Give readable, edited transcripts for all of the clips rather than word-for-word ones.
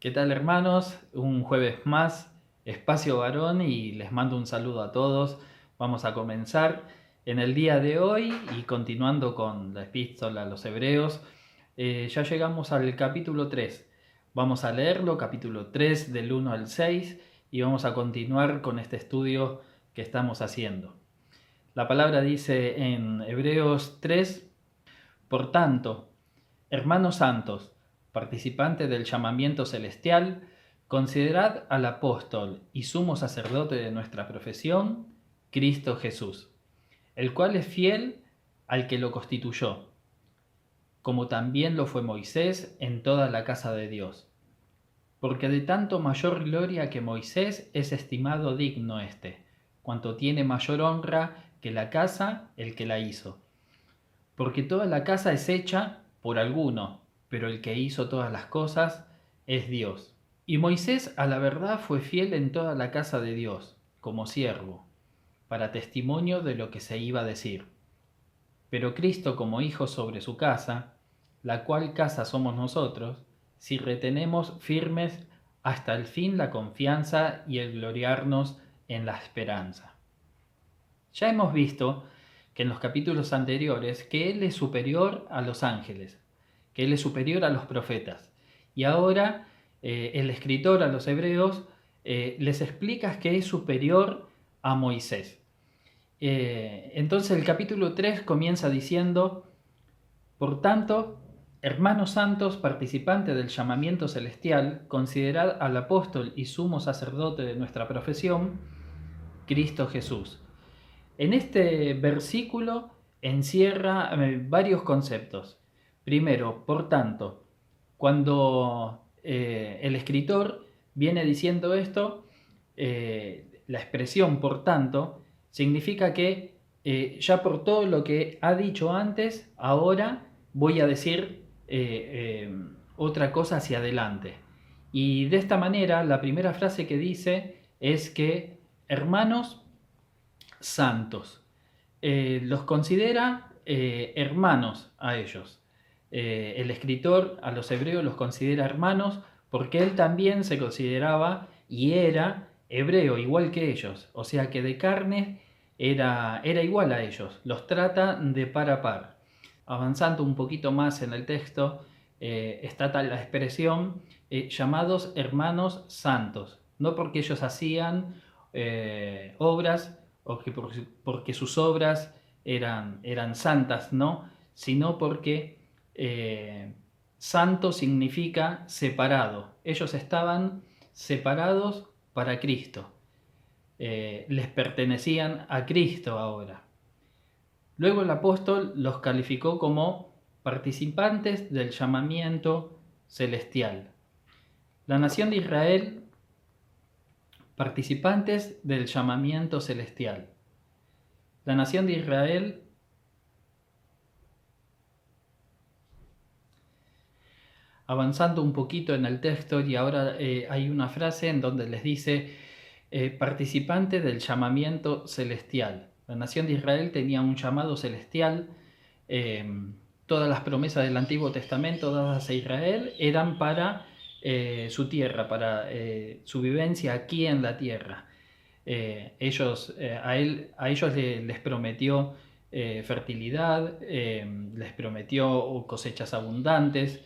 ¿Qué tal, hermanos? Un jueves más, Espacio Varón, y les mando un saludo a todos. Vamos a comenzar en el día de hoy y continuando con la epístola a los Hebreos. Ya llegamos al capítulo 3. Vamos a leerlo, capítulo 3 del 1 al 6, y vamos a continuar con este estudio que estamos haciendo. La palabra dice en Hebreos 3: Por tanto, hermanos santos, participantes del llamamiento celestial, considerad al apóstol y sumo sacerdote de nuestra profesión, Cristo Jesús, el cual es fiel al que lo constituyó, como también lo fue Moisés en toda la casa de Dios. Porque de tanto mayor gloria que Moisés es estimado digno éste, cuanto tiene mayor honra que la casa el que la hizo. Porque toda la casa es hecha por alguno, pero el que hizo todas las cosas es Dios. Y Moisés a la verdad fue fiel en toda la casa de Dios, como siervo, para testimonio de lo que se iba a decir. Pero Cristo como hijo sobre su casa, la cual casa somos nosotros, si retenemos firmes hasta el fin la confianza y el gloriarnos en la esperanza. Ya hemos visto que en los capítulos anteriores que Él es superior a los ángeles, que Él es superior a los profetas. Y ahora el escritor a los hebreos les explica que es superior a Moisés. Entonces el capítulo 3 comienza diciendo: Por tanto, hermanos santos, participantes del llamamiento celestial, considerad al apóstol y sumo sacerdote de nuestra profesión, Cristo Jesús. En este versículo encierra varios conceptos. Primero, por tanto, cuando el escritor viene diciendo esto, la expresión por tanto significa que ya por todo lo que ha dicho antes, ahora voy a decir otra cosa hacia adelante. Y de esta manera, la primera frase que dice es que hermanos santos. Los considera hermanos a ellos. El escritor a los hebreos los considera hermanos porque él también se consideraba y era hebreo igual que ellos. O sea que de carne era igual a ellos. Los trata de par a par. Avanzando un poquito más en el texto, está tal la expresión llamados hermanos santos. No porque ellos hacían obras o que porque sus obras eran santas, no, sino porque santo significa separado. Ellos estaban separados para Cristo, les pertenecían a Cristo ahora. Luego el apóstol los calificó como participantes del llamamiento celestial. La nación de Israel, participantes del llamamiento celestial. La nación de Israel avanzando un poquito en el texto, y ahora hay una frase en donde les dice participante del llamamiento celestial. La nación de Israel tenía un llamado celestial. Todas las promesas del Antiguo Testamento dadas a Israel eran para su tierra, para su vivencia aquí en la tierra. A ellos les prometió fertilidad, les prometió cosechas abundantes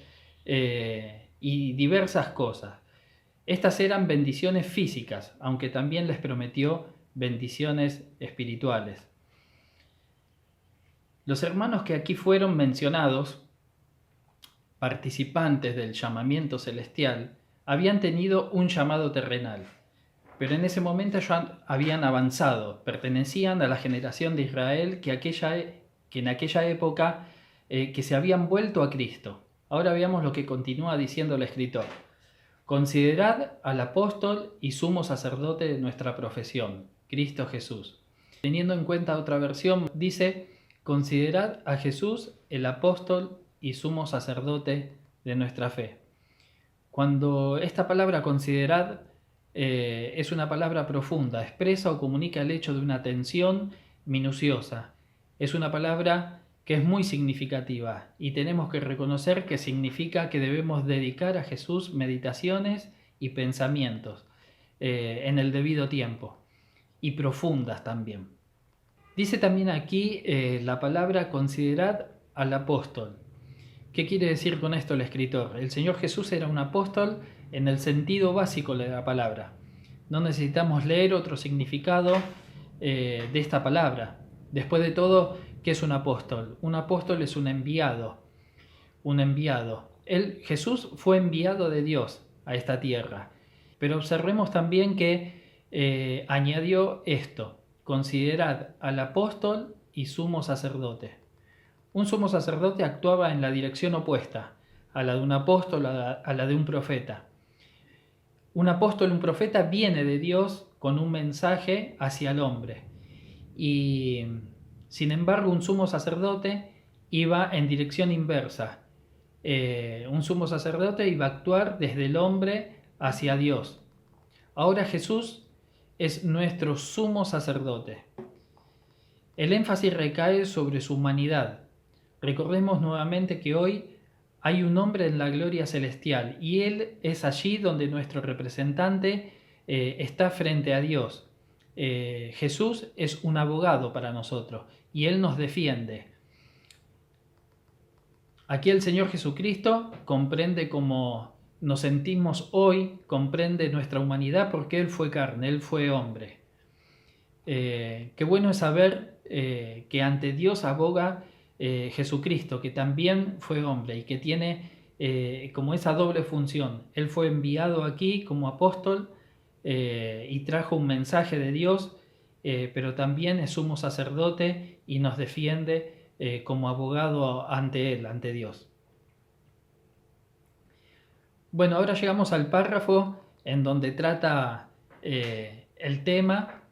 y diversas cosas. Estas eran bendiciones físicas, aunque también les prometió bendiciones espirituales. Los hermanos que aquí fueron mencionados, participantes del llamamiento celestial, habían tenido un llamado terrenal, pero en ese momento ya habían avanzado, pertenecían a la generación de Israel que en aquella época que se habían vuelto a Cristo. Ahora veamos lo que continúa diciendo el escritor. Considerad al apóstol y sumo sacerdote de nuestra profesión, Cristo Jesús. Teniendo en cuenta otra versión, dice: considerad a Jesús el apóstol y sumo sacerdote de nuestra fe. Cuando esta palabra considerad es una palabra profunda, expresa o comunica el hecho de una atención minuciosa. Es una palabra que es muy significativa y tenemos que reconocer que significa que debemos dedicar a Jesús meditaciones y pensamientos en el debido tiempo, y profundas también. Dice también aquí la palabra considerad al apóstol. ¿Qué quiere decir con esto el escritor? El Señor Jesús era un apóstol en el sentido básico de la palabra. No necesitamos leer otro significado de esta palabra. Después de todo, ¿qué es un apóstol? Un apóstol es un enviado. Un enviado. Jesús fue enviado de Dios a esta tierra. Pero observemos también que añadió esto: considerad al apóstol y sumo sacerdote. Un sumo sacerdote actuaba en la dirección opuesta a la de un apóstol, a la de un profeta. Un apóstol, un profeta viene de Dios con un mensaje hacia el hombre. Y sin embargo, un sumo sacerdote iba en dirección inversa. Un sumo sacerdote iba a actuar desde el hombre hacia Dios. Ahora Jesús es nuestro sumo sacerdote. El énfasis recae sobre su humanidad. Recordemos nuevamente que hoy hay un hombre en la gloria celestial y Él es allí donde nuestro representante está frente a Dios. Jesús es un abogado para nosotros y Él nos defiende. Aquí el Señor Jesucristo comprende cómo nos sentimos hoy, comprende nuestra humanidad porque Él fue carne, Él fue hombre. Qué bueno es saber que ante Dios aboga Jesucristo, que también fue hombre y que tiene como esa doble función. Él fue enviado aquí como apóstol y trajo un mensaje de Dios, pero también es sumo sacerdote y nos defiende como abogado ante Él, ante Dios. Bueno, ahora llegamos al párrafo en donde trata el tema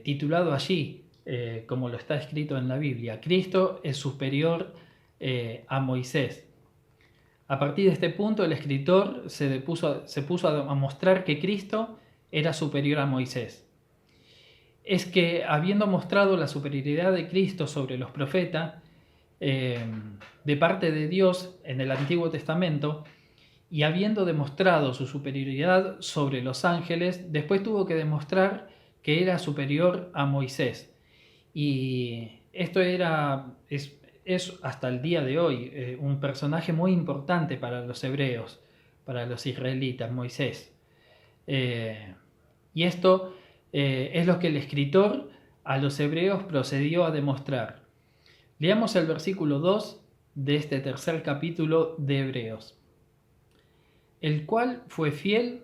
titulado allí, como lo está escrito en la Biblia: Cristo es superior a Moisés. A partir de este punto, el escritor se puso a mostrar que Cristo era superior a Moisés. Es que, habiendo mostrado la superioridad de Cristo sobre los profetas, de parte de Dios en el Antiguo Testamento, y habiendo demostrado su superioridad sobre los ángeles, después tuvo que demostrar que era superior a Moisés. Y esto es hasta el día de hoy un personaje muy importante para los hebreos, para los israelitas, Moisés. Y esto es lo que el escritor a los hebreos procedió a demostrar. Leamos el versículo 2 de este tercer capítulo de Hebreos: el cual fue fiel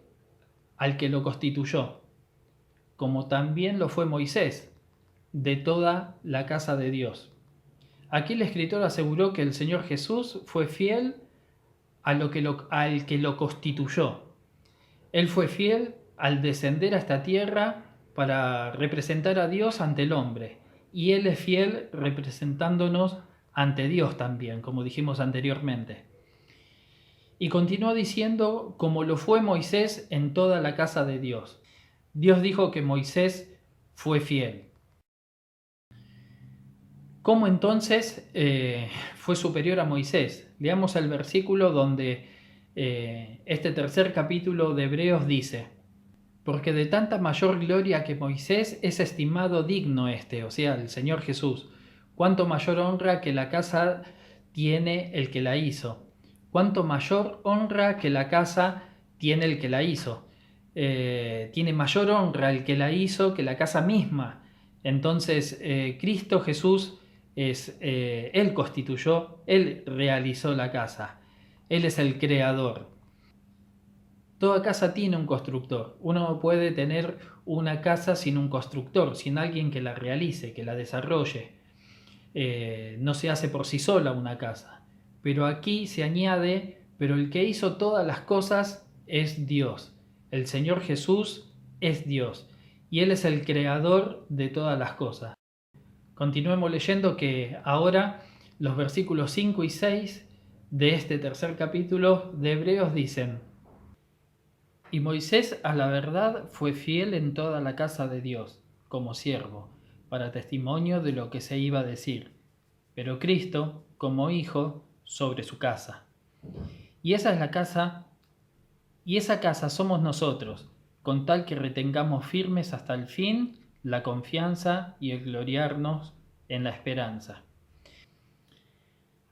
al que lo constituyó, como también lo fue Moisés, de toda la casa de Dios. Aquí el escritor aseguró que el Señor Jesús fue fiel al que lo constituyó. Él fue fiel al descender a esta tierra para representar a Dios ante el hombre, y Él es fiel representándonos ante Dios también, como dijimos anteriormente. Y continúa diciendo, como lo fue Moisés en toda la casa de Dios. Dios dijo que Moisés fue fiel. ¿Cómo entonces fue superior a Moisés? Leamos el versículo donde este tercer capítulo de Hebreos dice: porque de tanta mayor gloria que Moisés es estimado digno o sea, el Señor Jesús, cuánto mayor honra que la casa tiene el que la hizo. Cuánto mayor honra que la casa tiene el que la hizo. Tiene mayor honra el que la hizo que la casa misma. Entonces, Cristo Jesús Él constituyó, Él realizó la casa. Él es el creador. Toda casa tiene un constructor. Uno no puede tener una casa sin un constructor, sin alguien que la realice, que la desarrolle. No se hace por sí sola una casa. Pero aquí se añade, pero el que hizo todas las cosas es Dios. El Señor Jesús es Dios y Él es el creador de todas las cosas. Continuemos leyendo que ahora los versículos 5 y 6 de este tercer capítulo de Hebreos dicen: y Moisés a la verdad fue fiel en toda la casa de Dios, como siervo, para testimonio de lo que se iba a decir, pero Cristo, como hijo, sobre su casa. Y esa es la casa, y esa casa somos nosotros, con tal que retengamos firmes hasta el fin la confianza y el gloriarnos en la esperanza.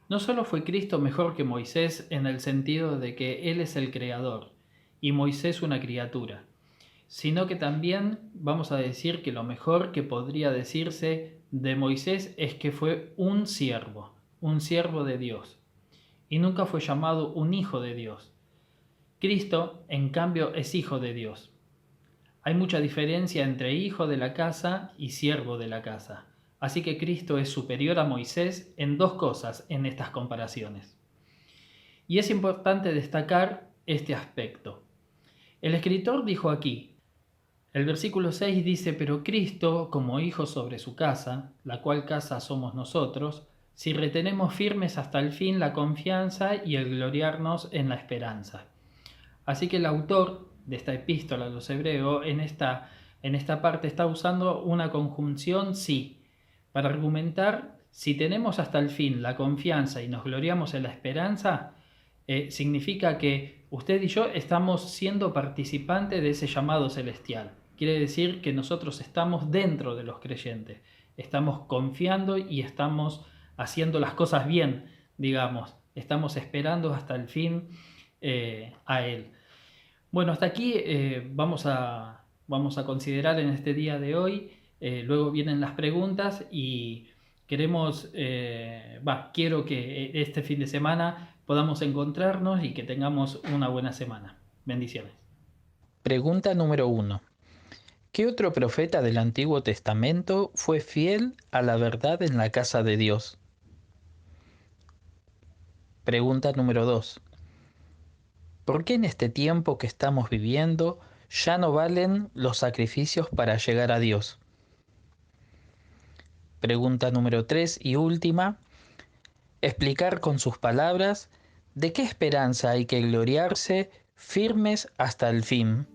No solo fue Cristo mejor que Moisés en el sentido de que Él es el creador y Moisés una criatura, sino que también vamos a decir que lo mejor que podría decirse de Moisés es que fue un siervo de Dios, y nunca fue llamado un hijo de Dios. Cristo, en cambio, es hijo de Dios. Hay mucha diferencia entre hijo de la casa y siervo de la casa. Así que Cristo es superior a Moisés en dos cosas en estas comparaciones. Y es importante destacar este aspecto. El escritor dijo aquí, el versículo 6 dice, pero Cristo, como hijo sobre su casa, la cual casa somos nosotros, si retenemos firmes hasta el fin la confianza y el gloriarnos en la esperanza. Así que el autor de esta epístola a los hebreos en esta parte está usando una conjunción sí, para argumentar si tenemos hasta el fin la confianza y nos gloriamos en la esperanza, significa que usted y yo estamos siendo participantes de ese llamado celestial. Quiere decir que nosotros estamos dentro de los creyentes, estamos confiando y estamos haciendo las cosas bien, digamos, estamos esperando hasta el fin a Él. Bueno, hasta aquí vamos a considerar en este día de hoy. Luego vienen las preguntas y quiero que este fin de semana podamos encontrarnos y que tengamos una buena semana. Bendiciones. Pregunta número 1. ¿Qué otro profeta del Antiguo Testamento fue fiel a la verdad en la casa de Dios? Pregunta número 2. ¿Por qué en este tiempo que estamos viviendo ya no valen los sacrificios para llegar a Dios? Pregunta número 3 y última. Explicar con sus palabras de qué esperanza hay que gloriarse firmes hasta el fin.